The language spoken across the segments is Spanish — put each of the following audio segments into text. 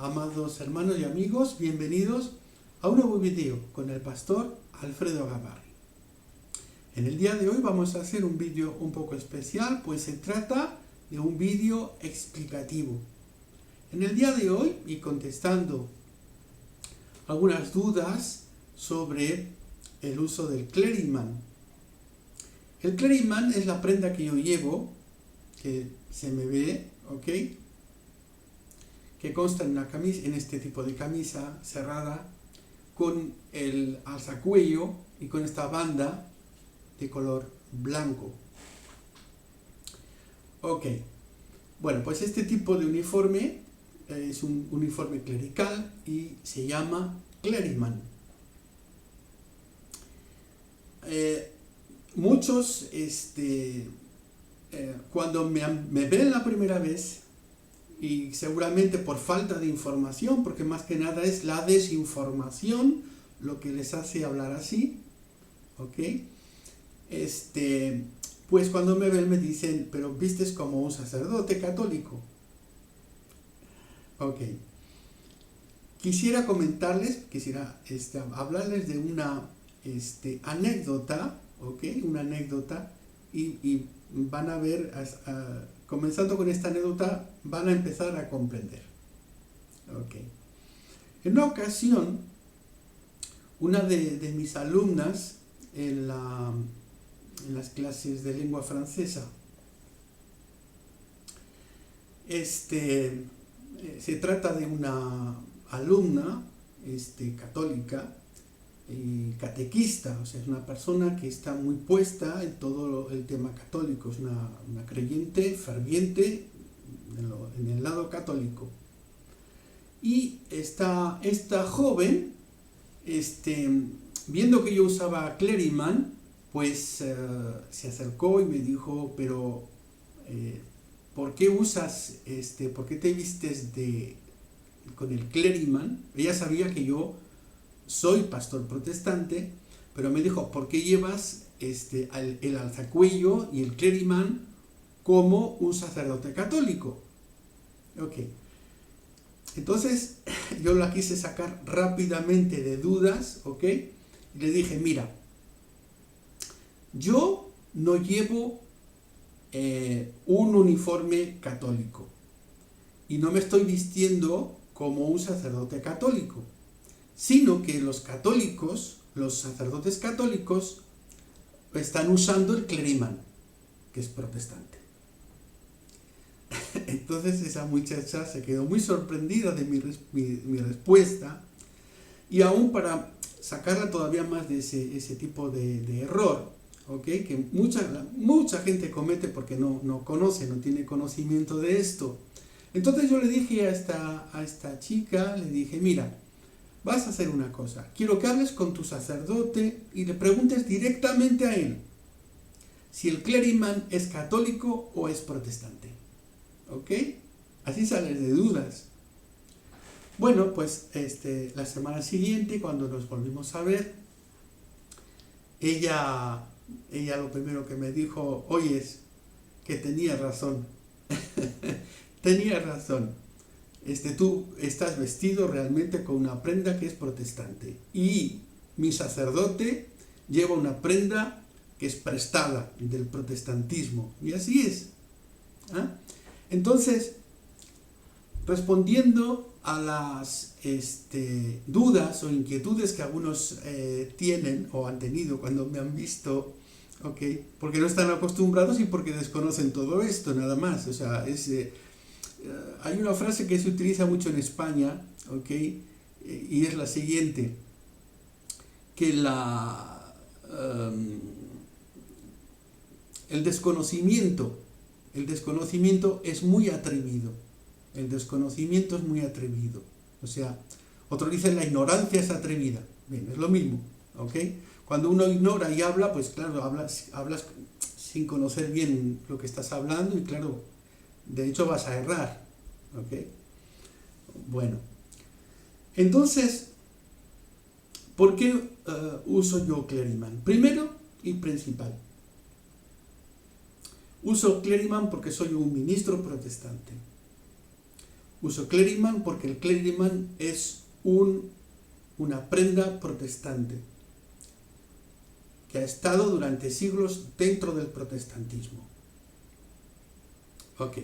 amados hermanos y amigos, bienvenidos a un nuevo video con el pastor Alfredo Gabarri. En el día de hoy vamos a hacer un vídeo un poco especial, pues se trata de un vídeo explicativo. En el día de hoy, y contestando algunas dudas sobre el uso del clergyman. El clergyman es la prenda que yo llevo, que se me ve, ¿ok? Que consta en una camisa, en este tipo de camisa cerrada, con el alzacuello y con esta banda de color blanco. Ok, bueno, pues este tipo de uniforme es un uniforme clerical y se llama clergyman. Muchos, cuando me ven la primera vez, y seguramente por falta de información, porque más que nada es la desinformación lo que les hace hablar así, ¿ok? Pues cuando me ven me dicen, pero vistes como un sacerdote católico. Ok. Quisiera comentarles, hablarles de una anécdota, ¿ok? Una anécdota, y van a ver, comenzando con esta anécdota, van a empezar a comprender. Ok. En una ocasión, una de mis alumnas en las clases de lengua francesa, se trata de una alumna católica y catequista, o sea, es una persona que está muy puesta en todo el tema católico, es una creyente ferviente en el lado católico. Y esta joven, viendo que yo usaba clergyman, pues se acercó y me dijo, pero ¿por qué usas, por qué te vistes con el clergyman? Ella sabía que yo soy pastor protestante, pero me dijo, ¿por qué llevas el alzacuello y el clergyman como un sacerdote católico? Ok. Entonces, yo la quise sacar rápidamente de dudas, ¿ok? Y le dije, mira, yo no llevo un uniforme católico y no me estoy vistiendo como un sacerdote católico, sino que los católicos, los sacerdotes católicos, están usando el clergyman, que es protestante. Entonces esa muchacha se quedó muy sorprendida de mi respuesta, y aún para sacarla todavía más de ese tipo de error, ¿okay? Que mucha gente comete porque no conoce, no tiene conocimiento de esto. Entonces yo le dije a esta chica, le dije, mira, vas a hacer una cosa, quiero que hables con tu sacerdote y le preguntes directamente a él si el clergyman es católico o es protestante. ¿Ok? Así sales de dudas. Bueno, pues la semana siguiente, cuando nos volvimos a ver, ella lo primero que me dijo, oyes, que tenía razón. Tenía razón. Tú estás vestido realmente con una prenda que es protestante. Y mi sacerdote lleva una prenda que es prestada del protestantismo. Y así es. ¿Ah? Entonces, respondiendo a las dudas o inquietudes que algunos tienen o han tenido cuando me han visto, ¿okay? Porque no están acostumbrados y porque desconocen todo esto, nada más. O sea, hay una frase que se utiliza mucho en España, ¿okay? Y es la siguiente, que el desconocimiento es muy atrevido. El desconocimiento es muy atrevido. O sea, otros dicen la ignorancia es atrevida. Bien, es lo mismo, ¿ok? Cuando uno ignora y habla, pues claro, hablas sin conocer bien lo que estás hablando y claro, de hecho vas a errar, ¿ok? Bueno, entonces, ¿por qué uso yo clergyman? Primero y principal, uso clergyman porque soy un ministro protestante. Uso clériman porque el clériman es una prenda protestante que ha estado durante siglos dentro del protestantismo. Ok.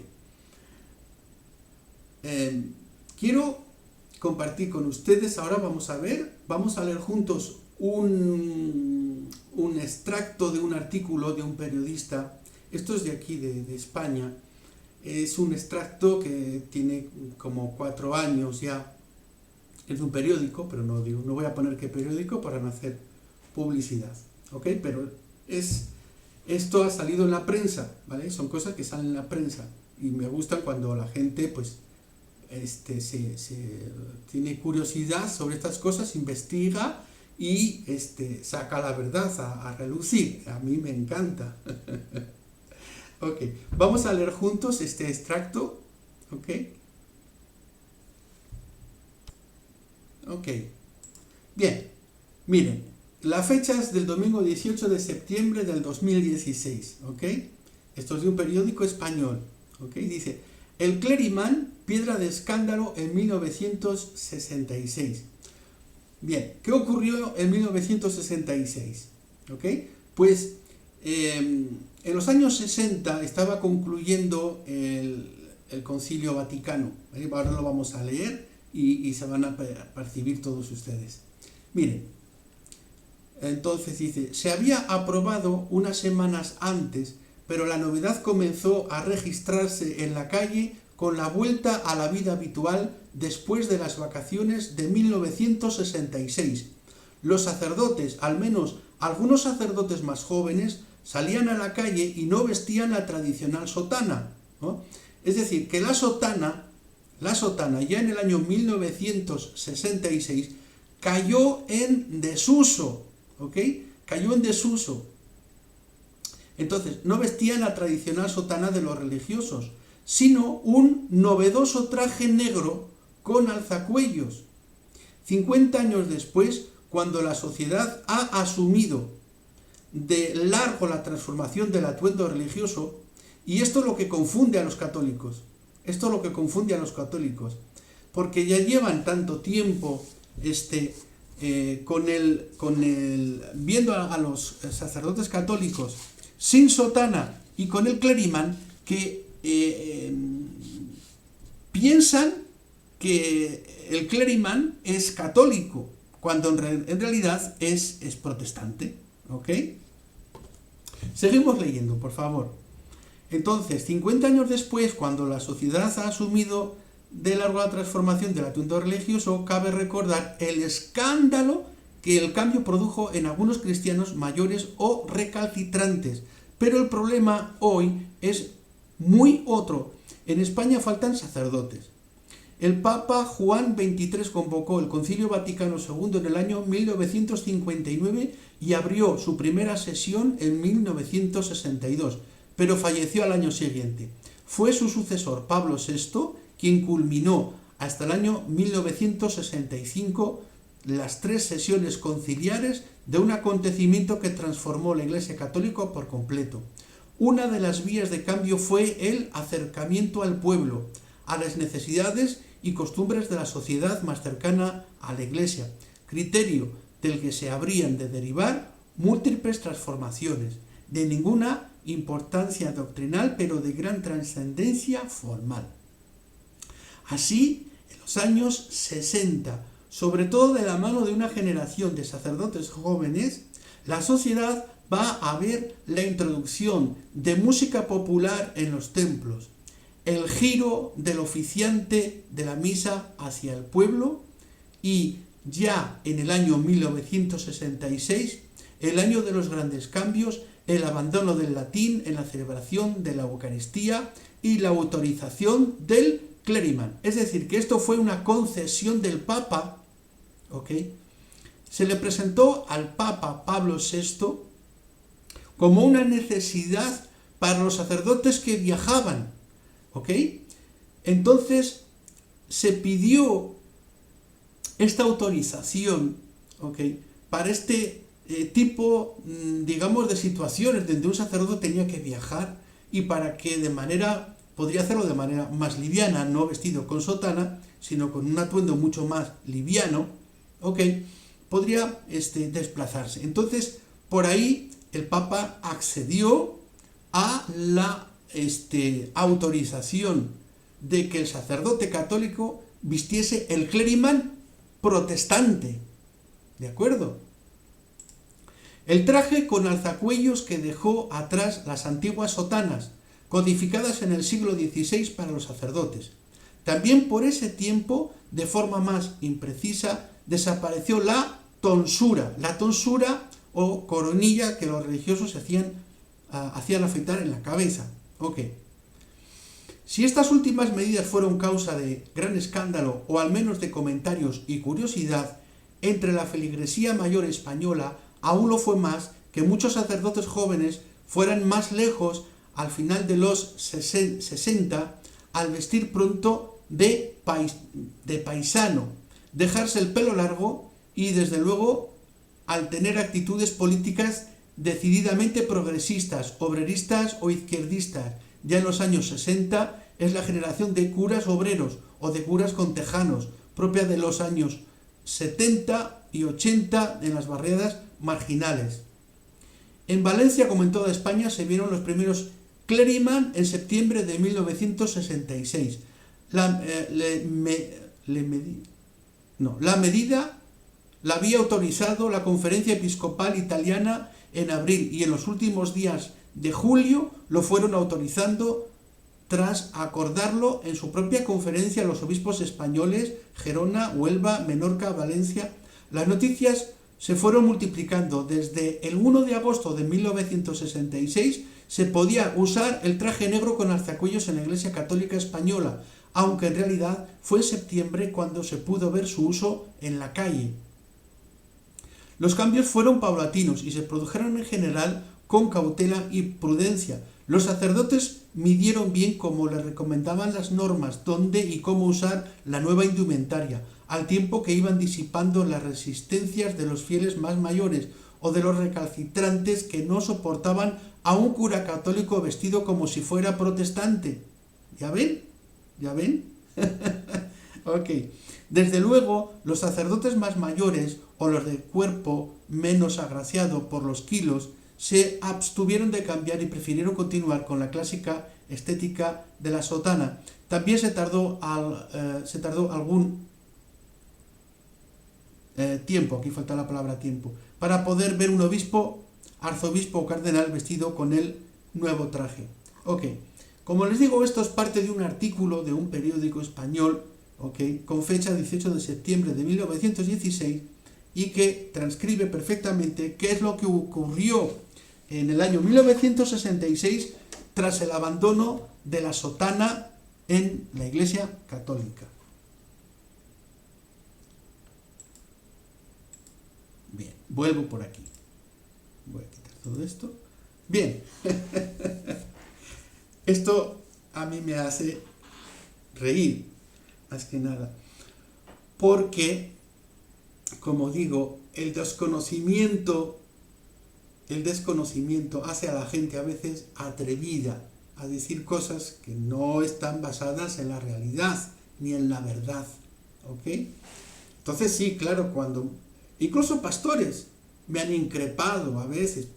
Quiero compartir con ustedes, ahora vamos a leer juntos un extracto de un artículo de un periodista. Esto es de aquí, de España. Es un extracto que tiene como 4 años ya. Es de un periódico, pero no voy a poner qué periódico para no hacer publicidad. ¿Ok? Pero esto ha salido en la prensa, ¿vale? Son cosas que salen en la prensa. Y me gustan cuando la gente, pues, tiene curiosidad sobre estas cosas, investiga y saca la verdad a relucir. A mí me encanta. Ok, vamos a leer juntos este extracto. Ok. Ok. Bien, miren, la fecha es del domingo 18 de septiembre del 2016. Ok. Esto es de un periódico español. Ok, dice: el clériman, piedra de escándalo en 1966. Bien, ¿qué ocurrió en 1966? ¿Ok? Pues en los años 60 estaba concluyendo el Concilio Vaticano. Ahora lo vamos a leer y se van a percibir todos ustedes. Miren, entonces dice: se había aprobado unas semanas antes, pero la novedad comenzó a registrarse en la calle con la vuelta a la vida habitual después de las vacaciones de 1966. Los sacerdotes, al menos algunos sacerdotes más jóvenes, salían a la calle y no vestían la tradicional sotana, ¿no? Es decir, que la sotana ya en el año 1966 cayó en desuso, ¿ok? Cayó en desuso. Entonces, no vestían la tradicional sotana de los religiosos, sino un novedoso traje negro con alzacuellos. 50 años después, cuando la sociedad ha asumido de largo la transformación del atuendo religioso, y esto es lo que confunde a los católicos, porque ya llevan tanto tiempo viendo a los sacerdotes católicos sin sotana y con el clériman, que piensan que el clériman es católico, cuando en realidad es protestante. ¿Ok? Seguimos leyendo, por favor. Entonces, 50 años después, cuando la sociedad ha asumido de largo la transformación del atuendo religioso, cabe recordar el escándalo que el cambio produjo en algunos cristianos mayores o recalcitrantes. Pero el problema hoy es muy otro. En España faltan sacerdotes. El Papa Juan XXIII convocó el Concilio Vaticano II en el año 1959 y abrió su primera sesión en 1962, pero falleció al año siguiente. Fue su sucesor, Pablo VI, quien culminó hasta el año 1965 las 3 sesiones conciliares de un acontecimiento que transformó la Iglesia Católica por completo. Una de las vías de cambio fue el acercamiento al pueblo, a las necesidades y costumbres de la sociedad más cercana a la Iglesia, criterio del que se habrían de derivar múltiples transformaciones, de ninguna importancia doctrinal, pero de gran trascendencia formal. Así, en los años 60, sobre todo de la mano de una generación de sacerdotes jóvenes, la sociedad va a ver la introducción de música popular en los templos, el giro del oficiante de la misa hacia el pueblo y ya en el año 1966, el año de los grandes cambios, el abandono del latín en la celebración de la Eucaristía y la autorización del clériman. Es decir, que esto fue una concesión del Papa, ¿ok? Se le presentó al Papa Pablo VI como una necesidad para los sacerdotes que viajaban, ¿ok? Entonces se pidió esta autorización, ¿ok?, para este tipo, digamos, de situaciones donde un sacerdote tenía que viajar y para que de manera podría hacerlo de manera más liviana, no vestido con sotana, sino con un atuendo mucho más liviano, ¿ok? Podría desplazarse. Entonces, por ahí el Papa accedió a la autorización de que el sacerdote católico vistiese el clériman protestante. ¿De acuerdo? El traje con alzacuellos que dejó atrás las antiguas sotanas, codificadas en el siglo XVI para los sacerdotes. También por ese tiempo, de forma más imprecisa, desapareció la tonsura o coronilla que los religiosos hacían afeitar en la cabeza. Ok. Si estas últimas medidas fueron causa de gran escándalo o al menos de comentarios y curiosidad, entre la feligresía mayor española aún lo fue más que muchos sacerdotes jóvenes fueran más lejos al final de los 60 al vestir pronto de paisano, dejarse el pelo largo y desde luego al tener actitudes políticas decididamente progresistas, obreristas o izquierdistas. Ya en los años 60 es la generación de curas obreros o de curas contejanos, propia de los años 70 y 80 en las barriadas marginales. En Valencia, como en toda España, se vieron los primeros clériman en septiembre de 1966. La medida la había autorizado la Conferencia Episcopal Italiana en abril y en los últimos días de julio lo fueron autorizando tras acordarlo en su propia conferencia los obispos españoles, Gerona, Huelva, Menorca, Valencia. Las noticias se fueron multiplicando. Desde el 1 de agosto de 1966 se podía usar el traje negro con alzacuellos en la Iglesia Católica Española, aunque en realidad fue en septiembre cuando se pudo ver su uso en la calle. Los cambios fueron paulatinos y se produjeron en general con cautela y prudencia. Los sacerdotes midieron bien como les recomendaban las normas, dónde y cómo usar la nueva indumentaria, al tiempo que iban disipando las resistencias de los fieles más mayores o de los recalcitrantes que no soportaban a un cura católico vestido como si fuera protestante. ¿Ya ven? ¿Ya ven? Ok. Desde luego, los sacerdotes más mayores o los de cuerpo menos agraciado por los kilos se abstuvieron de cambiar y prefirieron continuar con la clásica estética de la sotana. También se tardó algún tiempo, aquí falta la palabra tiempo, para poder ver un obispo, arzobispo o cardenal vestido con el nuevo traje. Ok, como les digo, esto es parte de un artículo de un periódico español, ok, con fecha 18 de septiembre de 1916 y que transcribe perfectamente qué es lo que ocurrió en el año 1966 tras el abandono de la sotana en la Iglesia Católica. Bien, vuelvo por aquí. Voy a quitar todo esto. Bien. Esto a mí me hace reír, más que nada, porque, como digo, el desconocimiento hace a la gente a veces atrevida a decir cosas que no están basadas en la realidad ni en la verdad, ¿ok? Entonces sí, claro, cuando incluso pastores me han increpado a veces,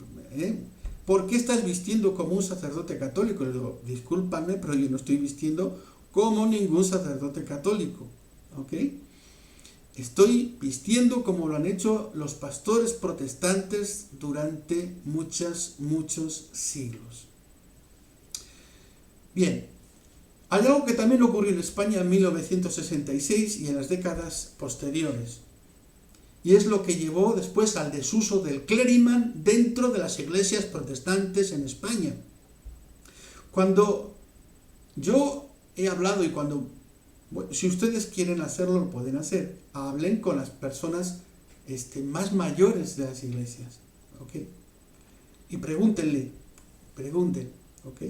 ¿por qué estás vistiendo como un sacerdote católico? Les digo, discúlpame, pero yo no estoy vistiendo como ningún sacerdote católico, ¿ok? Estoy vistiendo como lo han hecho los pastores protestantes durante muchos siglos. Bien, hay algo que también ocurrió en España en 1966 y en las décadas posteriores. Y es lo que llevó después al desuso del clériman dentro de las iglesias protestantes en España. Cuando yo he hablado y cuando... Bueno, si ustedes quieren hacerlo, lo pueden hacer. Hablen con las personas más mayores de las iglesias, ¿ok? Y pregunten, ¿ok?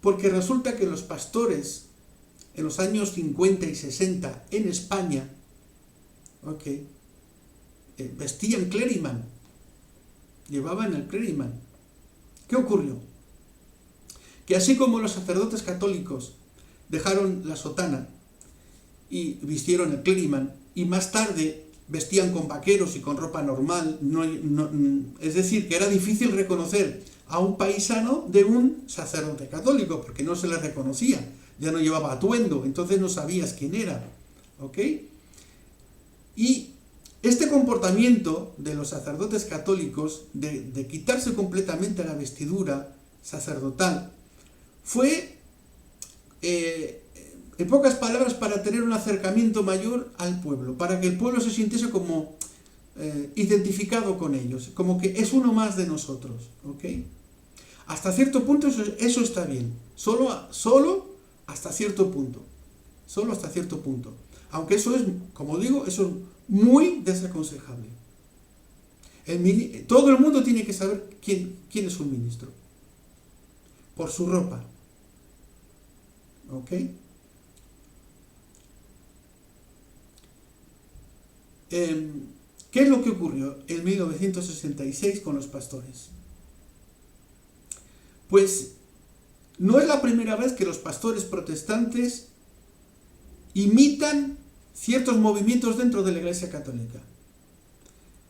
Porque resulta que los pastores en los años 50 y 60 en España, ¿ok? Vestían clériman, llevaban el clériman. ¿Qué ocurrió? que así como los sacerdotes católicos dejaron la sotana y vistieron el clériman, y más tarde vestían con vaqueros y con ropa normal, es decir, que era difícil reconocer a un paisano de un sacerdote católico, porque no se le reconocía, ya no llevaba atuendo, entonces no sabías quién era, ¿ok? Y este comportamiento de los sacerdotes católicos, de quitarse completamente la vestidura sacerdotal, fue, en pocas palabras, para tener un acercamiento mayor al pueblo, para que el pueblo se sintiese como identificado con ellos, como que es uno más de nosotros, ¿ok? Hasta cierto punto eso está bien, solo hasta cierto punto, solo hasta cierto punto, aunque eso es, como digo, eso es muy desaconsejable. Todo el mundo tiene que saber quién es un ministro, por su ropa, ¿ok? ¿Qué es lo que ocurrió en 1966 con los pastores? Pues no es la primera vez que los pastores protestantes imitan ciertos movimientos dentro de la Iglesia Católica.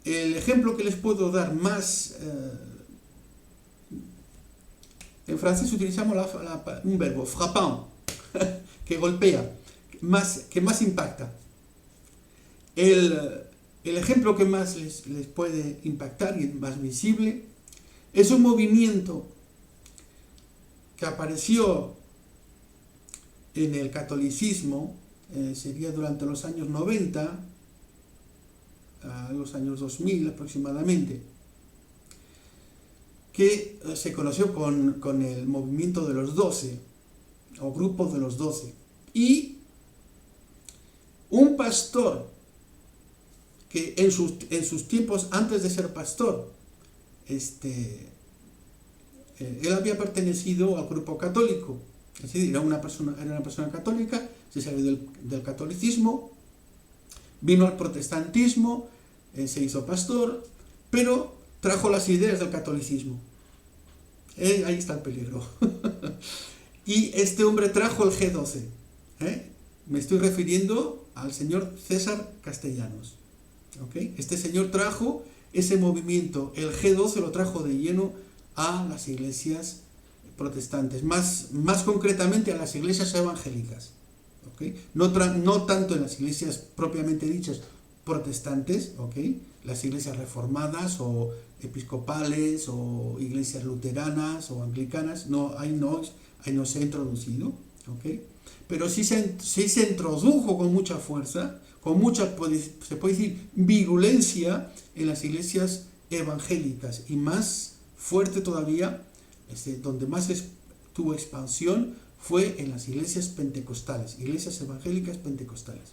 El ejemplo que les puedo dar más... en francés utilizamos un verbo, frappant, que golpea, que más impacta. El ejemplo que más les puede impactar y más visible es un movimiento que apareció en el catolicismo, sería durante los años 90, a los años 2000 aproximadamente, que se conoció con el movimiento de los 12, o grupo de los 12. Y un pastor que en sus tiempos antes de ser pastor, él había pertenecido al grupo católico, es decir, era una persona católica, se salió del catolicismo, vino al protestantismo, se hizo pastor, pero trajo las ideas del catolicismo. Ahí está el peligro. Y este hombre trajo el G12. Me estoy refiriendo al señor César Castellanos. ¿Okay? Este señor trajo ese movimiento, el G12 lo trajo de lleno a las iglesias protestantes, más concretamente a las iglesias evangélicas, ¿okay? No tanto en las iglesias propiamente dichas protestantes, ¿okay? Las iglesias reformadas o episcopales o iglesias luteranas o anglicanas, ahí no se ha introducido, ¿okay? Pero sí se introdujo con mucha fuerza, con mucha, se puede decir, virulencia en las iglesias evangélicas, y más fuerte todavía, donde más tuvo expansión fue en las iglesias pentecostales, iglesias evangélicas pentecostales.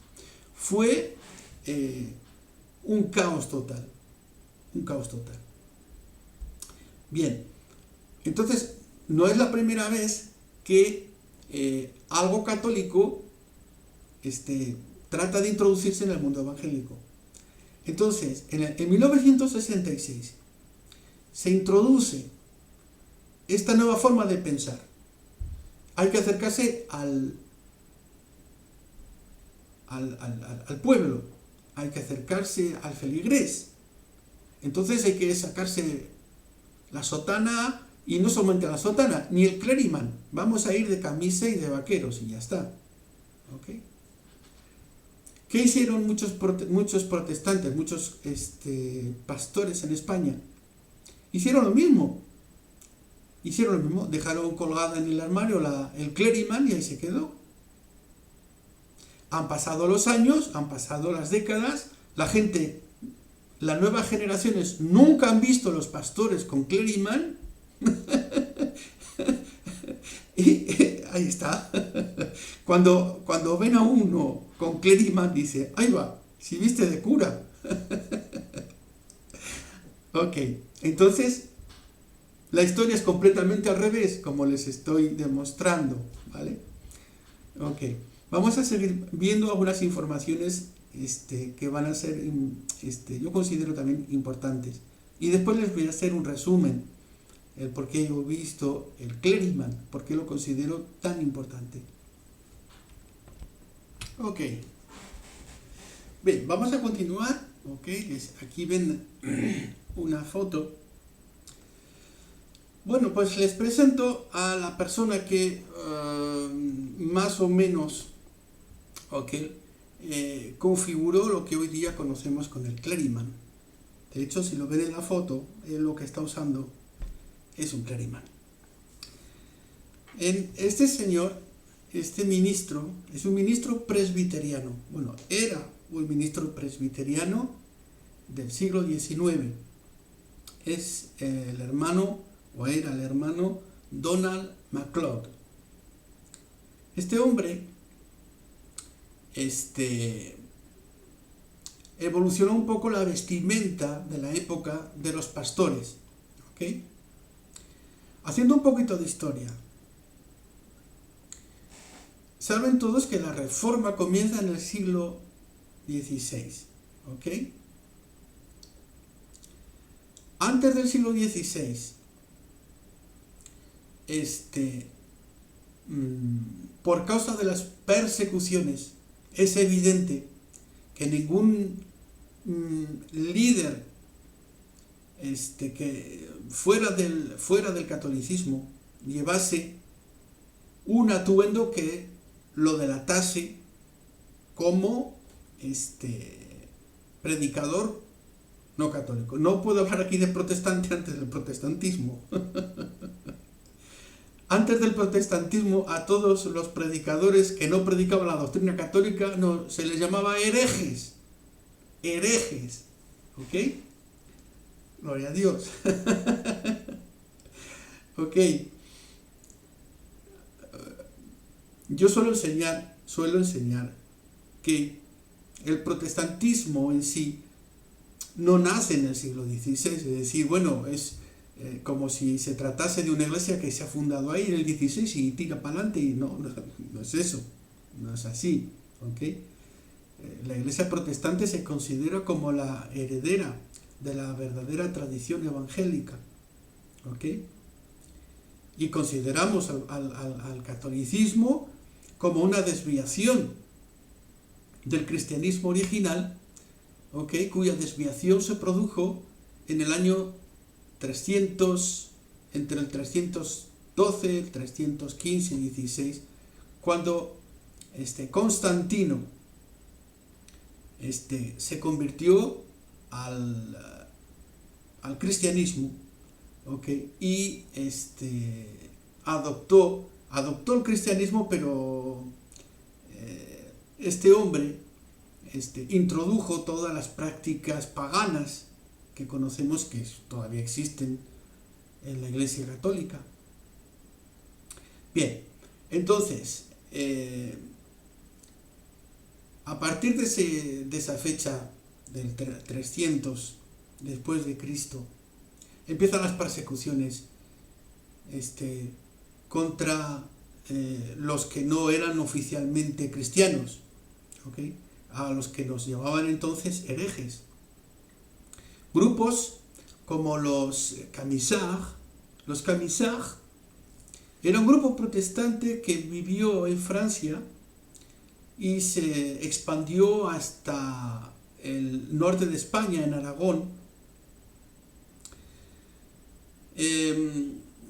Fue un caos total, un caos total. Bien, entonces no es la primera vez que algo católico trata de introducirse en el mundo evangélico. Entonces, en 1966 se introduce esta nueva forma de pensar. Hay que acercarse al pueblo, hay que acercarse al feligrés. Entonces hay que sacarse la sotana, y no solamente la sotana, ni el clériman. Vamos a ir de camisa y de vaqueros y ya está. ¿Okay? ¿Qué hicieron muchos protestantes, muchos pastores en España? Hicieron lo mismo. Dejaron colgada en el armario el clériman y ahí se quedó. Han pasado los años, han pasado las décadas, las nuevas generaciones nunca han visto los pastores con clériman. Y ahí está. Cuando ven a uno con clériman, dice, ahí va, si viste de cura. Ok, entonces la historia es completamente al revés, como les estoy demostrando, ¿vale? Ok, vamos a seguir viendo algunas informaciones que van a ser, yo considero también importantes. Y después les voy a hacer un resumen el por qué he visto el clériman, por qué lo considero tan importante. Ok. Bien, vamos a continuar. Ok, aquí ven una foto. Bueno, pues les presento a la persona que más o menos, ok, configuró lo que hoy día conocemos con el clériman. De hecho, si lo ven en la foto, lo que está usando es un clériman. Este señor, este ministro, es un ministro presbiteriano. Bueno, era un ministro presbiteriano del siglo XIX. Es el hermano, o era el hermano, Donald MacLeod. Este hombre, evolucionó un poco la vestimenta de la época de los pastores, ¿ok? Haciendo un poquito de historia. Saben todos que la reforma comienza en el siglo XVI, ¿ok? Antes del siglo XVI, por causa de las persecuciones, es evidente que ningún líder que fuera del catolicismo llevase un atuendo que lo delatase como predicador no católico. No puedo hablar aquí de protestante antes del protestantismo. Antes del protestantismo, a todos los predicadores que no predicaban la doctrina católica se les llamaba herejes. Herejes. ¿Ok? Gloria a Dios. Ok. Yo suelo enseñar que el protestantismo en sí no nace en el siglo XVI. Es decir, bueno, es como si se tratase de una iglesia que se ha fundado ahí en el XVI y tira para adelante, y no es eso, no es así, ¿ok? La iglesia protestante se considera como la heredera de la verdadera tradición evangélica, ¿ok? Y consideramos al catolicismo como una desviación del cristianismo original, ¿ok? Cuya desviación se produjo en el año 300, entre el 312, el 315 y 16, cuando Constantino se convirtió al cristianismo, ¿okay? Y adoptó el cristianismo, pero este hombre introdujo todas las prácticas paganas que conocemos que todavía existen en la Iglesia Católica. Bien, entonces, a partir de esa fecha del 300 después de Cristo, empiezan las persecuciones contra los que no eran oficialmente cristianos, ¿okay? A los que nos llamaban entonces herejes. Grupos como los Camisards. Los Camisards era un grupo protestante que vivió en Francia y se expandió hasta el norte de España, en Aragón.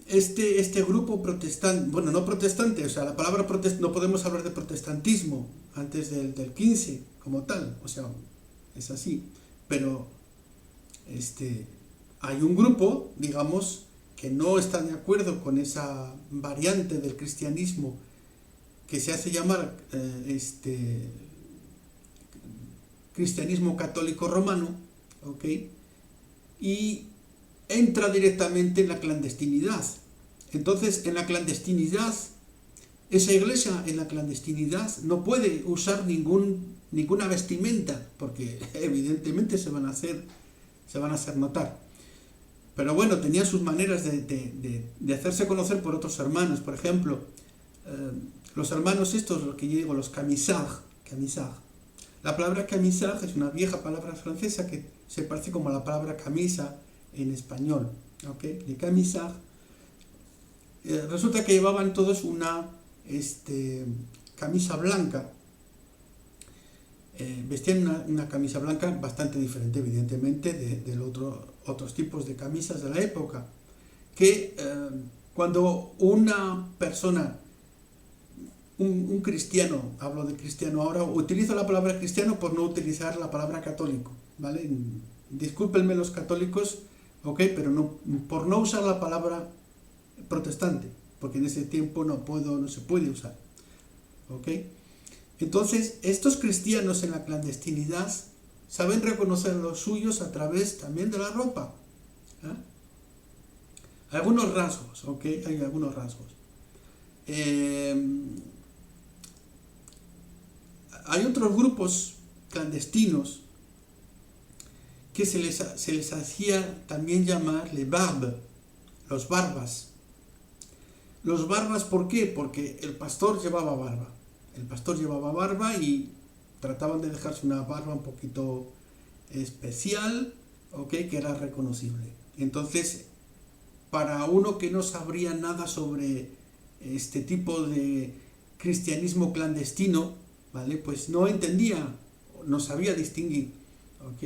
Este grupo protestante, bueno, no protestante, o sea, la palabra no podemos hablar de protestantismo antes del 15 como tal, o sea, es así, pero hay un grupo, digamos, que no está de acuerdo con esa variante del cristianismo que se hace llamar cristianismo católico romano, ¿ok? Y entra directamente en la clandestinidad. Entonces, en la clandestinidad, esa iglesia en la clandestinidad no puede usar ninguna vestimenta, porque evidentemente se van a hacer notar. Pero bueno, tenían sus maneras de hacerse conocer por otros hermanos. Por ejemplo, los hermanos estos, lo que yo digo, los Camisards. La palabra camisard es una vieja palabra francesa que se parece como a la palabra camisa en español, ¿ok? Les Camisards resulta que llevaban todos una camisa blanca. Vestían una camisa blanca bastante diferente, evidentemente, de otros tipos de camisas de la época. Que cuando una persona, un cristiano, hablo de cristiano ahora, utilizo la palabra cristiano por no utilizar la palabra católico, ¿vale? Discúlpenme los católicos, ¿ok? Pero no, por no usar la palabra protestante, porque en ese tiempo no se puede usar, ¿ok? Entonces, estos cristianos en la clandestinidad saben reconocer los suyos a través también de la ropa. Algunos rasgos, ¿ok? Hay algunos rasgos. Hay otros grupos clandestinos que se les hacía también llamar les barbes, los barbas. Los barbas, ¿por qué? Porque el pastor llevaba barba. El pastor llevaba barba y trataban de dejarse una barba un poquito especial, ¿ok? Que era reconocible. Entonces, para uno que no sabría nada sobre este tipo de cristianismo clandestino, ¿vale? Pues no entendía, no sabía distinguir, ¿ok?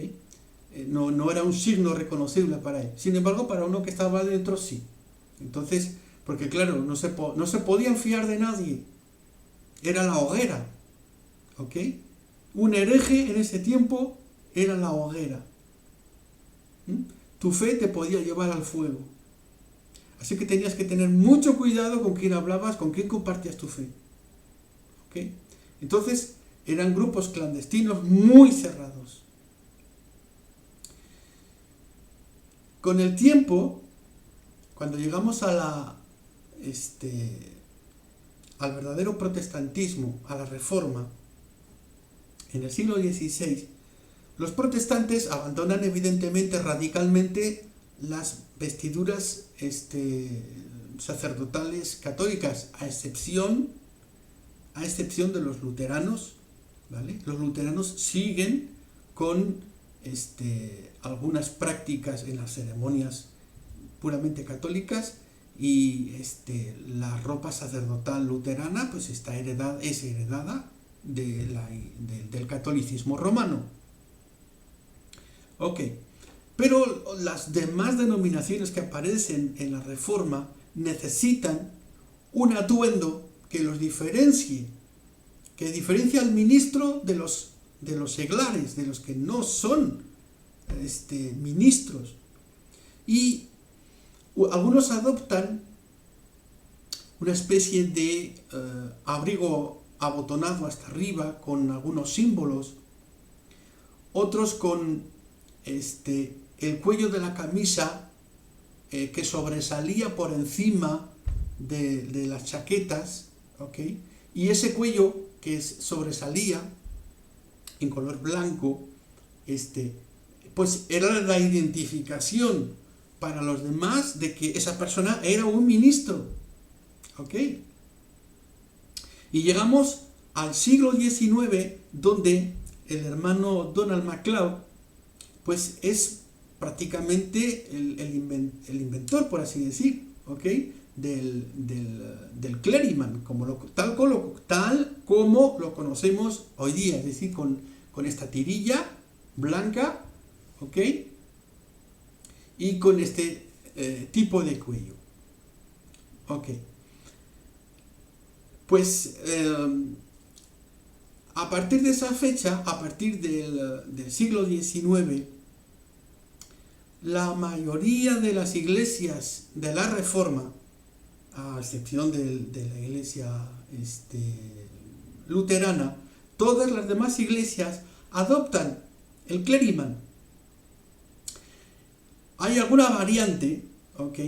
No era un signo reconocible para él. Sin embargo, para uno que estaba adentro, sí. Entonces, porque claro, no se podían fiar de nadie. Era la hoguera, ¿ok? Un hereje en ese tiempo era la hoguera. Tu fe te podía llevar al fuego. Así que tenías que tener mucho cuidado con quién hablabas, con quién compartías tu fe. ¿Ok? Entonces, eran grupos clandestinos muy cerrados. Con el tiempo, cuando llegamos al verdadero protestantismo, a la Reforma, en el siglo XVI, los protestantes abandonan evidentemente radicalmente las vestiduras sacerdotales católicas, a excepción de los luteranos, ¿vale? Los luteranos siguen con algunas prácticas en las ceremonias puramente católicas, y la ropa sacerdotal luterana pues es heredada del catolicismo romano. Ok, pero las demás denominaciones que aparecen en la Reforma necesitan un atuendo que los diferencie, que diferencia al ministro de los seglares, de los que no son ministros. Y algunos adoptan una especie de abrigo abotonado hasta arriba con algunos símbolos, otros con el cuello de la camisa que sobresalía por encima de las chaquetas, ¿ok? Y ese cuello que sobresalía en color blanco, pues era la identificación para los demás de que esa persona era un ministro, ¿ok? Y llegamos al siglo XIX, donde el hermano Donald MacLeod pues es prácticamente el inventor, por así decir, ¿ok? del clergyman, tal como lo conocemos hoy día, es decir, con esta tirilla blanca, ¿ok? Y con este tipo de cuello. Ok. Pues a partir de esa fecha, a partir del siglo XIX, la mayoría de las iglesias de la Reforma, a excepción de la iglesia luterana, todas las demás iglesias adoptan el clergyman. Hay alguna variante, ¿ok?,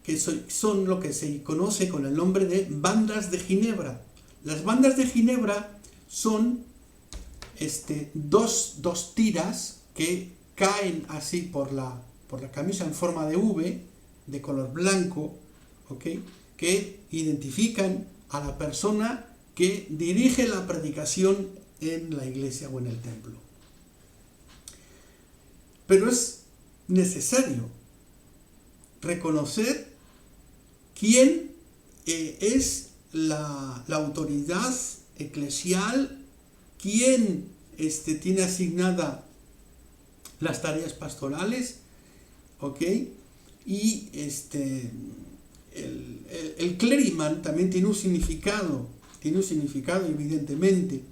que son lo que se conoce con el nombre de bandas de Ginebra. Las bandas de Ginebra son dos tiras que caen así por la camisa en forma de V, de color blanco, ¿ok?, que identifican a la persona que dirige la predicación en la iglesia o en el templo. Pero es necesario reconocer quién es la autoridad eclesial quien tiene asignada las tareas pastorales, ¿ok? Y el clériman también tiene un significado evidentemente.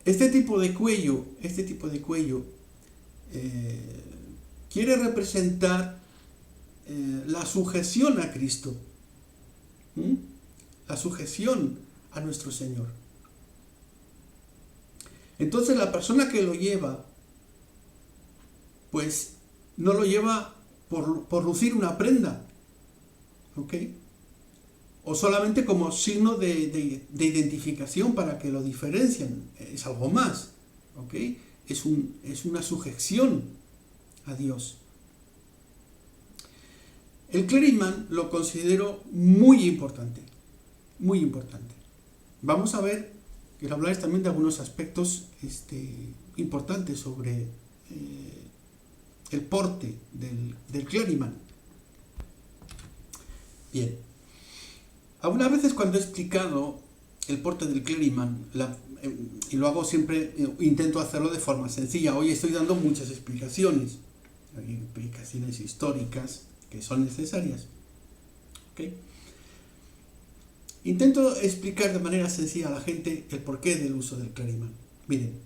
Este tipo de cuello quiere representar la sujeción a Cristo, la sujeción a nuestro Señor. Entonces la persona que lo lleva, pues no lo lleva por lucir una prenda, ¿ok? O solamente como signo de identificación para que lo diferencien. Es algo más, ¿ok? Es una sujeción a Dios. El clériman lo considero muy importante, muy importante. Vamos a ver, quiero hablarles también de algunos aspectos importantes sobre el porte del clériman. Bien, algunas veces cuando he explicado el porte del clériman, y lo hago siempre, intento hacerlo de forma sencilla. Hoy estoy dando muchas explicaciones, hay explicaciones históricas que son necesarias, ¿ok? Intento explicar de manera sencilla a la gente el porqué del uso del clériman. Miren,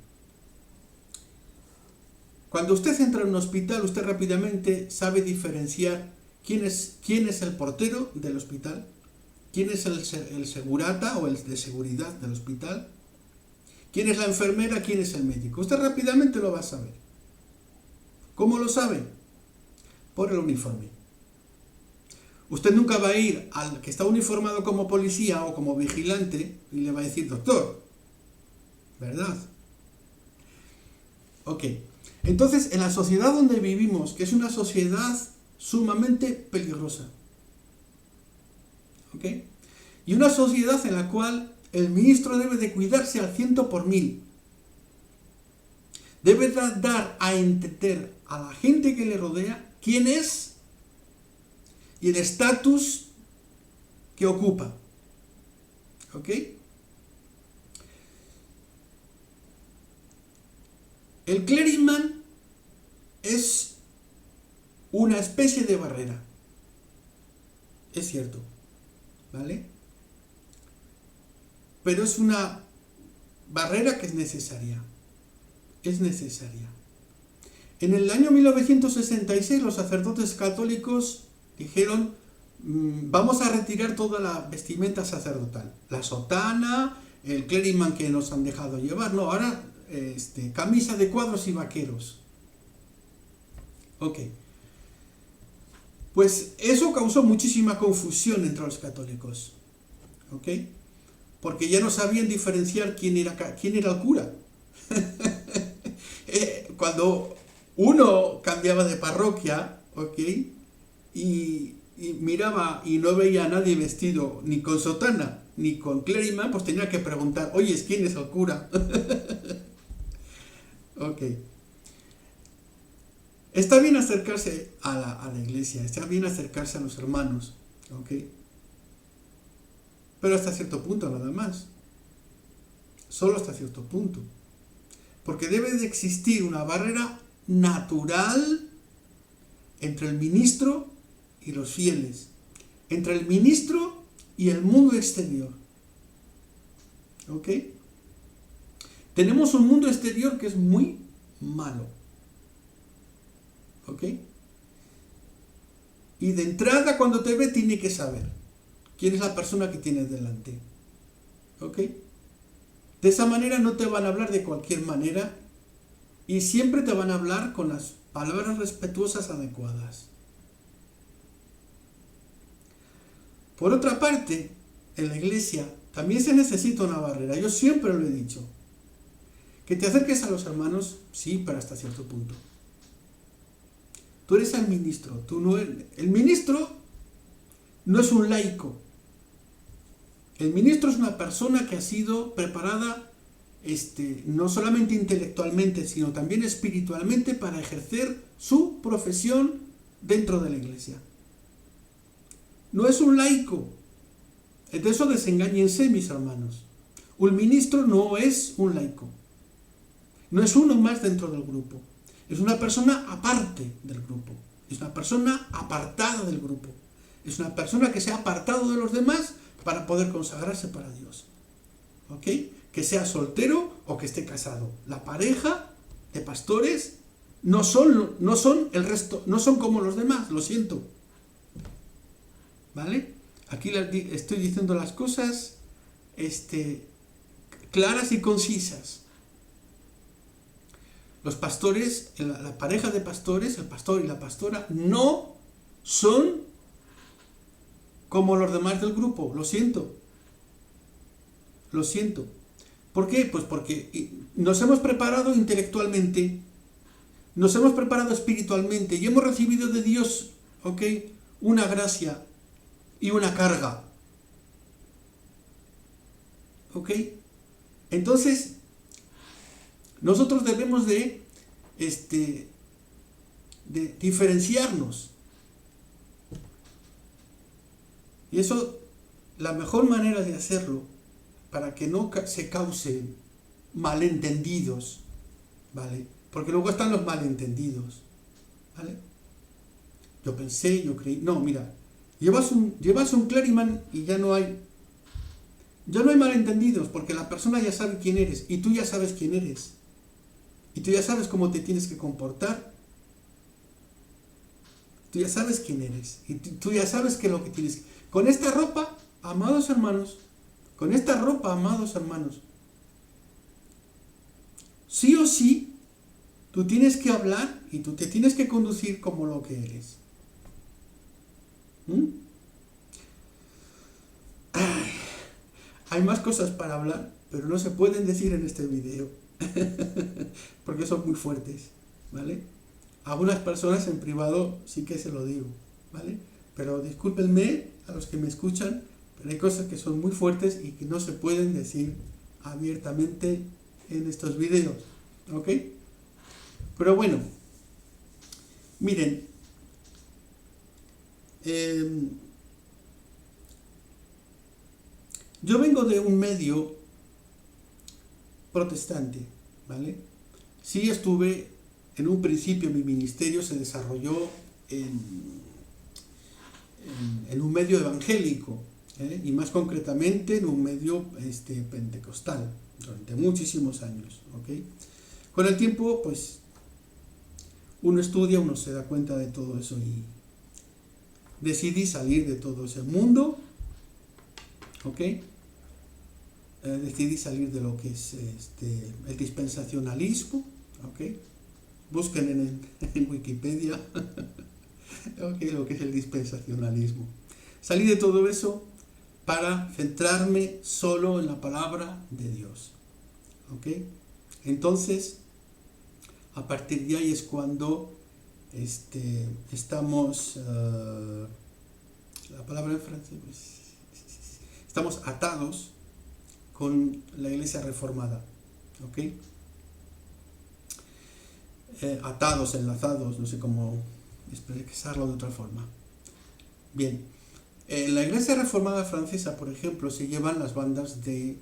cuando usted entra en un hospital, usted rápidamente sabe diferenciar quién es el portero del hospital, quién es el segurata o el de seguridad del hospital, quién es la enfermera, quién es el médico. Usted rápidamente lo va a saber. ¿Cómo lo sabe? Por el uniforme. Usted nunca va a ir al que está uniformado como policía o como vigilante y le va a decir doctor, ¿verdad? Ok. Entonces, en la sociedad donde vivimos, que es una sociedad sumamente peligrosa, ¿ok? Y una sociedad en la cual el ministro debe de cuidarse al 100%. Debe dar a entender a la gente que le rodea quién es y el estatus que ocupa, ¿ok? El clériman es una especie de barrera, es cierto, ¿vale? Pero es una barrera que es necesaria, En el año 1966 los sacerdotes católicos dijeron, vamos a retirar toda la vestimenta sacerdotal, la sotana, el clériman que nos han dejado llevar, no, ahora camisa de cuadros y vaqueros. Ok. Pues eso causó muchísima confusión entre los católicos, ¿ok? Porque ya no sabían diferenciar quién era el cura. Cuando uno cambiaba de parroquia, ¿ok? Y miraba y no veía a nadie vestido ni con sotana ni con clériman, pues tenía que preguntar, oye, ¿quién es el cura? Ok. Está bien acercarse a la iglesia, está bien acercarse a los hermanos, ¿ok? Pero hasta cierto punto nada más. Solo hasta cierto punto. Porque debe de existir una barrera natural entre el ministro y los fieles, entre el ministro y el mundo exterior. ¿Ok? Tenemos un mundo exterior que es muy malo. ¿Ok? Y de entrada, cuando te ve, tiene que saber quién es la persona que tienes delante. ¿Ok? De esa manera no te van a hablar de cualquier manera y siempre te van a hablar con las palabras respetuosas adecuadas. Por otra parte, en la iglesia también se necesita una barrera. Yo siempre lo he dicho. Que te acerques a los hermanos, sí, pero hasta cierto punto. Tú eres el ministro. Tú no eres, el ministro no es un laico. El ministro es una persona que ha sido preparada no solamente intelectualmente, sino también espiritualmente para ejercer su profesión dentro de la iglesia. no es un laico. De eso desengáñense, mis hermanos. Un ministro no es un laico. No es uno más dentro del grupo. Es una persona aparte del grupo. Es una persona apartada del grupo. Es una persona que se ha apartado de los demás para poder consagrarse para Dios. ¿Ok? Que sea soltero o que esté casado. La pareja de pastores no son el resto, no son como los demás, lo siento. ¿Vale? Aquí estoy diciendo las cosas claras y concisas. Los pastores, la pareja de pastores, el pastor y la pastora, no son como los demás del grupo, lo siento. Lo siento. ¿Por qué? Pues porque nos hemos preparado intelectualmente, nos hemos preparado espiritualmente y hemos recibido de Dios, ¿ok?, una gracia y una carga. ¿Ok? Entonces, nosotros debemos de diferenciarnos. Y eso, la mejor manera de hacerlo, para que no se causen malentendidos, ¿vale? Porque luego están los malentendidos, ¿vale? Yo pensé, yo creí, no, mira, llevas un clériman y ya no hay malentendidos, porque la persona ya sabe quién eres, y tú ya sabes quién eres, y tú ya sabes cómo te tienes que comportar, tú ya sabes quién eres, y tú ya sabes qué es lo que tienes que... Con esta ropa, amados hermanos, sí o sí, tú tienes que hablar y tú te tienes que conducir como lo que eres. Hay más cosas para hablar, pero no se pueden decir en este video, porque son muy fuertes, ¿vale? A algunas personas en privado sí que se lo digo, ¿vale? Pero discúlpenme a los que me escuchan, pero hay cosas que son muy fuertes y que no se pueden decir abiertamente en estos videos, ¿ok? Pero bueno, miren, yo vengo de un medio protestante, ¿vale? Sí estuve, en un principio mi ministerio se desarrolló en un medio evangélico, y más concretamente en un medio pentecostal, durante muchísimos años, ¿ok? Con el tiempo, pues, uno estudia, uno se da cuenta de todo eso y decidí salir de todo ese mundo, ¿ok? Decidí salir de lo que es el dispensacionalismo, ¿ok? Busquen en Wikipedia okay, lo que es el dispensacionalismo. Salí de todo eso para centrarme solo en la palabra de Dios, ¿ok? Entonces, a partir de ahí es cuando estamos, la palabra en francés, pues, estamos atados con la Iglesia reformada, ¿ok? Atados, enlazados, no sé cómo expresarlo de otra forma. Bien, en la Iglesia reformada francesa, por ejemplo, se llevan las bandas de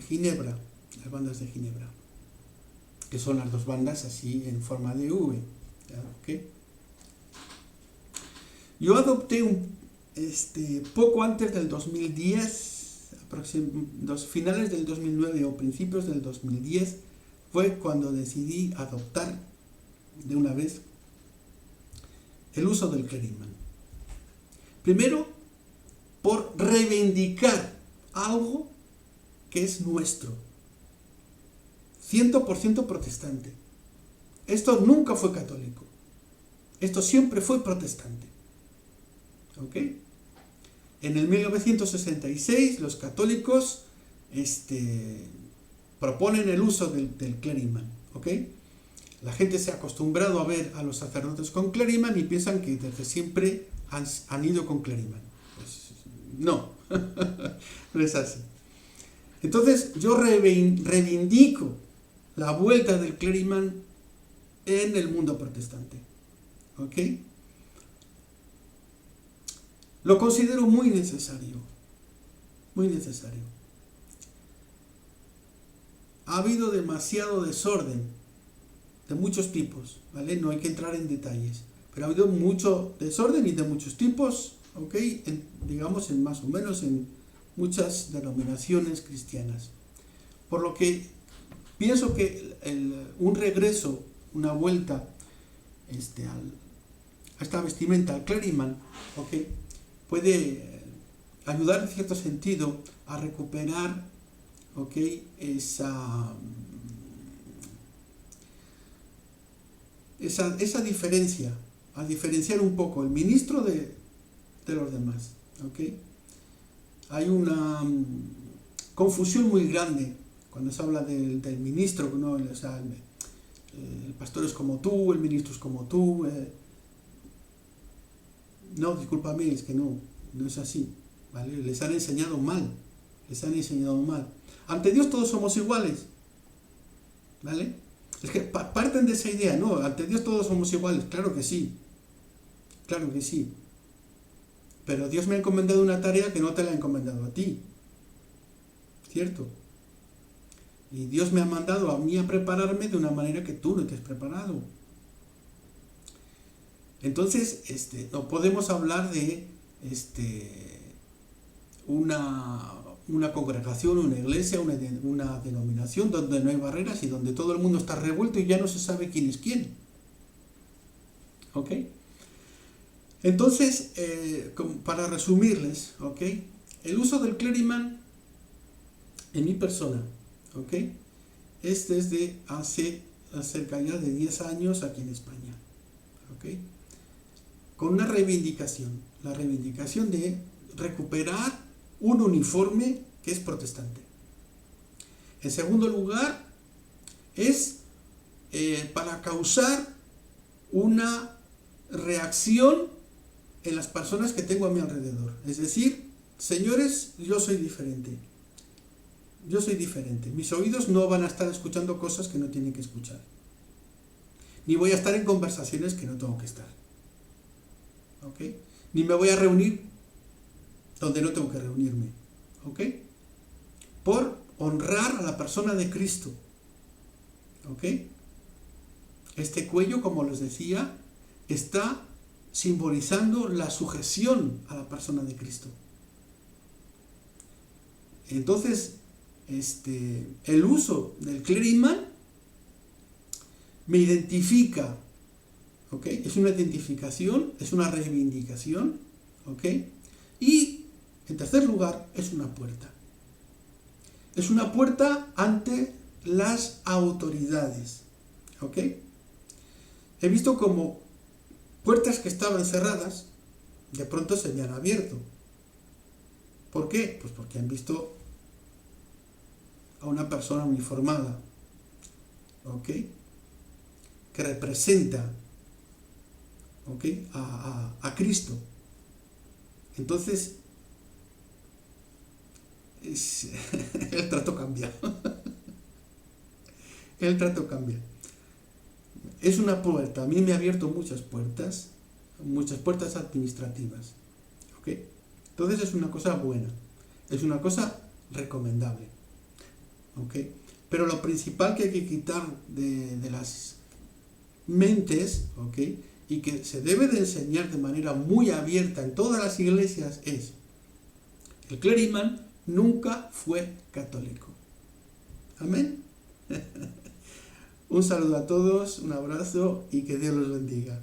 Ginebra, que son las dos bandas así en forma de V, ¿ok? Yo adopté poco antes del 2010, finales del 2009 o principios del 2010, fue cuando decidí adoptar de una vez el uso del clériman. Primero, por reivindicar algo que es nuestro, 100% protestante. Esto nunca fue católico, esto siempre fue protestante, ¿ok? En el 1966 los católicos proponen el uso del clériman, ¿ok? La gente se ha acostumbrado a ver a los sacerdotes con clériman y piensan que desde siempre han ido con clériman. Pues no, no es así. Entonces yo reivindico la vuelta del clériman en el mundo protestante, ¿ok? Lo considero muy necesario, muy necesario. Ha habido demasiado desorden de muchos tipos, ¿vale? No hay que entrar en detalles, pero ha habido mucho desorden y de muchos tipos, ¿ok? Digamos, más o menos en muchas denominaciones cristianas. Por lo que pienso que un regreso, una vuelta a esta vestimenta, al cleriman, ¿ok?, puede ayudar en cierto sentido a recuperar, ¿ok?, esa diferencia, a diferenciar un poco el ministro de los demás, ¿ok? Hay una confusión muy grande cuando se habla del ministro, ¿no? O sea, el pastor es como tú, el ministro es como tú. No, discúlpame, es que no es así, ¿vale? Les han enseñado mal. Ante Dios todos somos iguales, ¿vale? Es que parten de esa idea, ¿no? Ante Dios todos somos iguales, claro que sí. Pero Dios me ha encomendado una tarea que no te la ha encomendado a ti, ¿cierto? Y Dios me ha mandado a mí a prepararme de una manera que tú no te has preparado. Entonces, no podemos hablar de una congregación, una iglesia, una denominación donde no hay barreras y donde todo el mundo está revuelto y ya no se sabe quién es quién. ¿Ok? Entonces, para resumirles, ¿ok?, el uso del cleriman en mi persona, ¿ok?, es desde hace cerca ya de 10 años aquí en España, ¿ok?, con una reivindicación, la reivindicación de recuperar un uniforme que es protestante. En segundo lugar, es para causar una reacción en las personas que tengo a mi alrededor. Es decir, señores, yo soy diferente. Mis oídos no van a estar escuchando cosas que no tienen que escuchar. Ni voy a estar en conversaciones que no tengo que estar. ¿Ok? Ni me voy a reunir donde no tengo que reunirme. ¿Ok? Por honrar a la persona de Cristo. ¿Ok? Este cuello, como les decía, está simbolizando la sujeción a la persona de Cristo. Entonces, el uso del cleriman me identifica, ¿ok? Es una identificación, es una reivindicación, ¿ok? Y, en tercer lugar, es una puerta. Es una puerta ante las autoridades, ¿ok? He visto como puertas que estaban cerradas, de pronto se me han abierto. ¿Por qué? Pues porque han visto a una persona uniformada, ¿ok?, que representa, ¿ok?, a Cristo. Entonces, el trato cambia. El trato cambia. Es una puerta. A mí me ha abierto muchas puertas administrativas. ¿Ok? Entonces es una cosa buena. Es una cosa recomendable. ¿Ok? Pero lo principal que hay que quitar de las mentes, ¿ok?, y que se debe de enseñar de manera muy abierta en todas las iglesias es: el cleriman nunca fue católico. Amén. Un saludo a todos, un abrazo y que Dios los bendiga.